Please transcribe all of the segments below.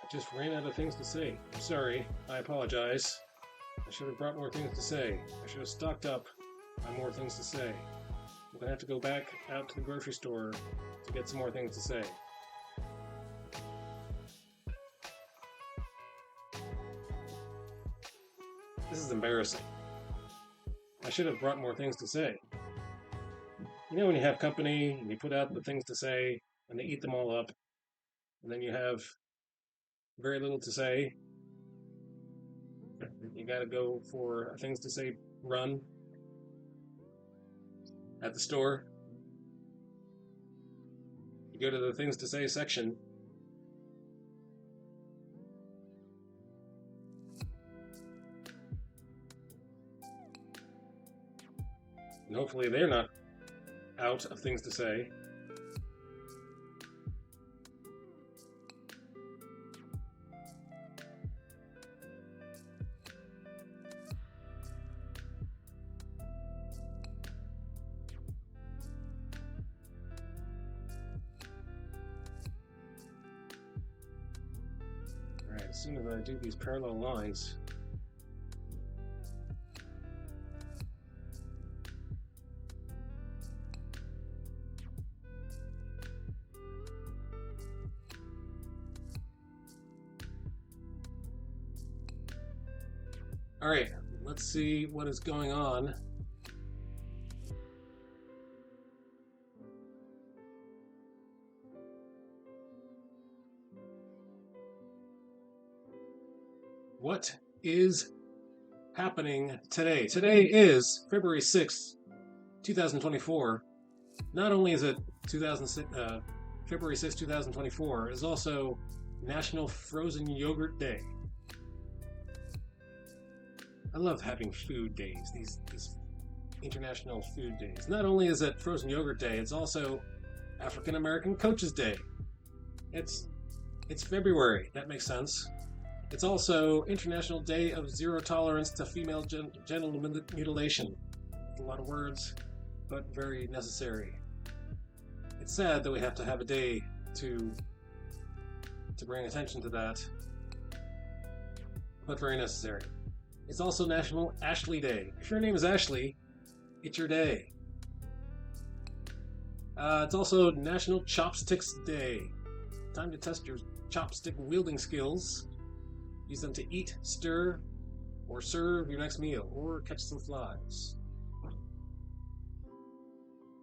I just ran out of things to say. I'm sorry. I apologize. I should have brought more things to say. I should have stocked up on more things to say. I'm gonna have to go back out to the grocery store to get some more things to say. This is embarrassing. I should have brought more things to say. You know when you have company and you put out the things to say and they eat them all up, and then you have very little to say. You gotta go for a things to say run at the store. You go to the things to say section. And hopefully they're not out of things to say. Alright, as soon as I do these parallel lines, alright, let's see what is going on. What is happening today? Today is February 6th, 2024. Not only is it February 6th, 2024, it is also National Frozen Yogurt Day. I love having food days, these international food days. Not only is it Frozen Yogurt Day, it's also African American Coaches Day. It's February, that makes sense. It's also International Day of Zero Tolerance to Female Genital Mutilation. A lot of words, but very necessary. It's sad that we have to have a day to bring attention to that, but very necessary. It's also National Ashley Day. If your name is Ashley, it's your day. It's also National Chopsticks Day. Time to test your chopstick wielding skills. Use them to eat, stir, or serve your next meal, or catch some flies.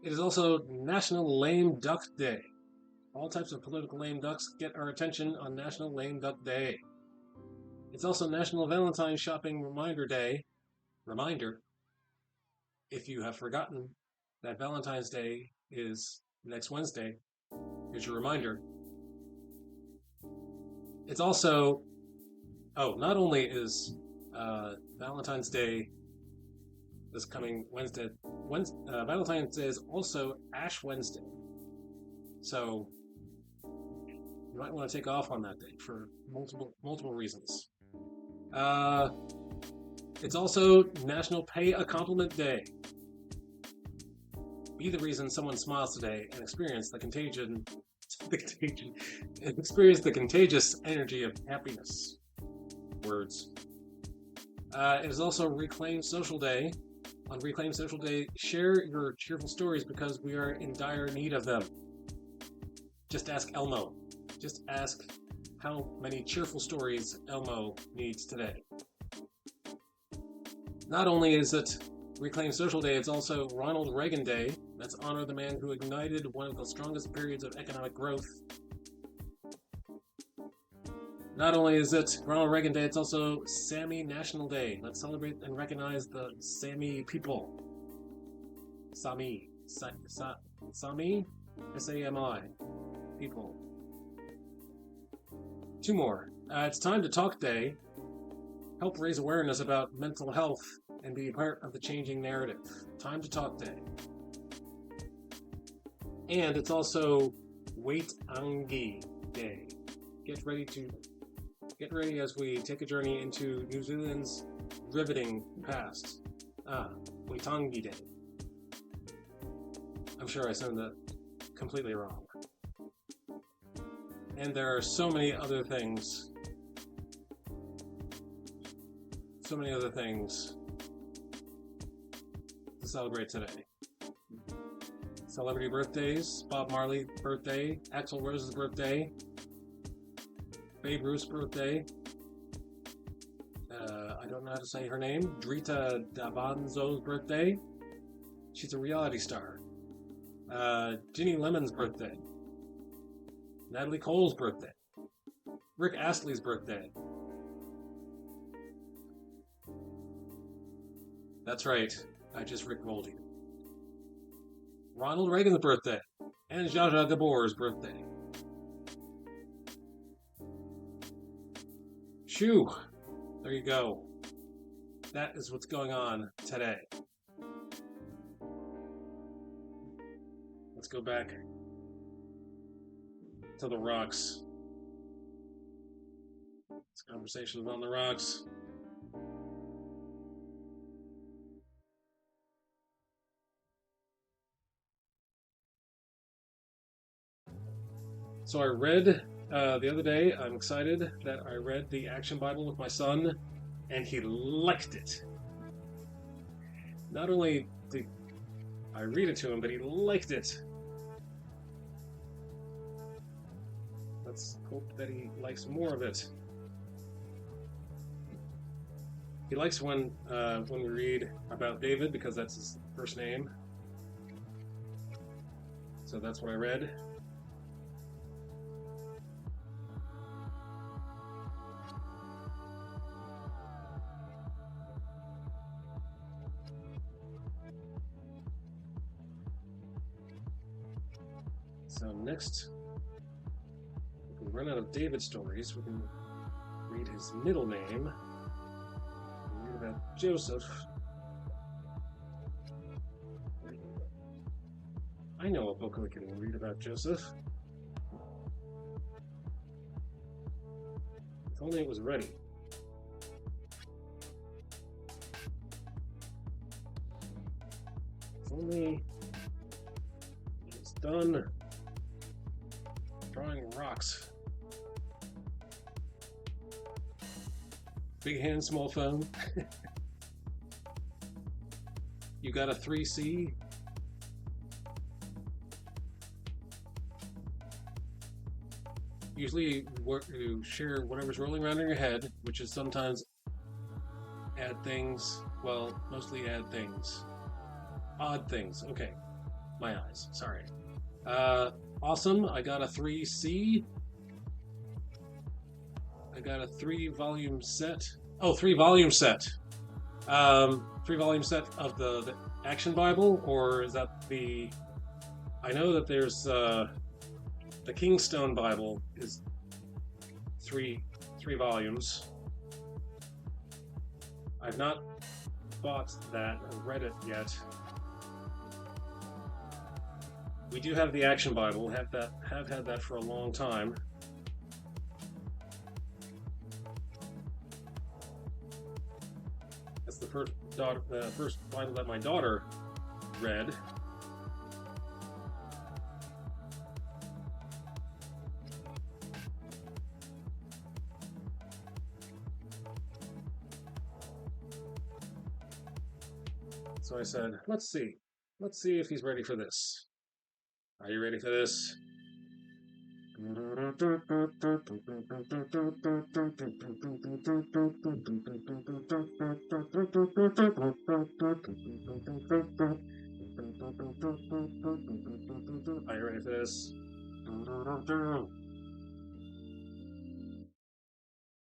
It is also National Lame Duck Day. All types of political lame ducks get our attention on National Lame Duck Day. It's also National Valentine's Shopping Reminder Day. Reminder, if you have forgotten that Valentine's Day is next Wednesday, here's your reminder. It's also, not only is Valentine's Day this coming Wednesday, Valentine's Day is also Ash Wednesday. So you might want to take off on that day for multiple reasons. It's also National Pay a Compliment Day. Be the reason someone smiles today and experience the contagious energy of happiness. Words. It is also Reclaim Social Day. On Reclaim Social Day, share your cheerful stories because we are in dire need of them. Just ask Elmo. Just ask how many cheerful stories Elmo needs today. Not only is it Reclaim Social Day, it's also Ronald Reagan Day. Let's honor the man who ignited one of the strongest periods of economic growth. Not only is it Ronald Reagan Day, it's also Sami National Day. Let's celebrate and recognize the Sami people. Sami. Sami? S-A-M-I. People. Two more. It's Time to Talk Day. Help raise awareness about mental health and be a part of the changing narrative. Time to Talk Day. And it's also Wait Angi Day. Get ready as we take a journey into New Zealand's riveting past. Waitangi Day. I'm sure I said that completely wrong. And there are so many other things. So many other things to celebrate today. Celebrity birthdays, Bob Marley's birthday, Axl Rose's birthday, Babe Ruth's birthday. I don't know how to say her name. Drita Davanzo's birthday. She's a reality star. Ginny Lemon's birthday. Natalie Cole's birthday. Rick Astley's birthday. That's right. I just Rick rolled you. Ronald Reagan's birthday. And Zsa Zsa Gabor's birthday. Shoo! There you go. That is what's going on today. Let's go back to the rocks. This conversation is on the rocks. So I read the other day, I'm excited that I read the Action Bible with my son, and he liked it. Not only did I read it to him, but he liked it. Let's hope that he likes more of it. He likes when we read about David, because that's his first name. So that's what I read. So next, if we run out of David stories, we can read his middle name. Read about Joseph. I know a book we can read about Joseph. If only it was ready. If only it's done. Drawing rocks. Big hand, small phone. You got a 3C? Usually you share whatever's rolling around in your head, which is sometimes add things, well, mostly add things. Odd things. Okay. My eyes. Sorry. Awesome. I got a 3C. I got a 3-volume set. Oh, 3-volume set. 3-volume set of the Action Bible, or is that the... I know that there's the Kingstone Bible is three volumes. I've not bought that or read it yet. We do have the Action Bible. Have had that for a long time. That's the first Bible that my daughter read. So I said, let's see if he's ready for this. Are you ready for this? Are you ready for this?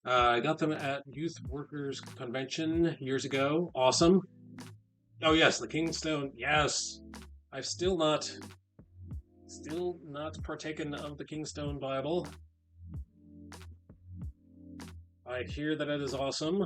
I got them at Youth Workers Convention years ago. Awesome. Oh yes, the Kingstone. Yes. I've still not partaken of the Kingstone Bible. I hear that it is awesome.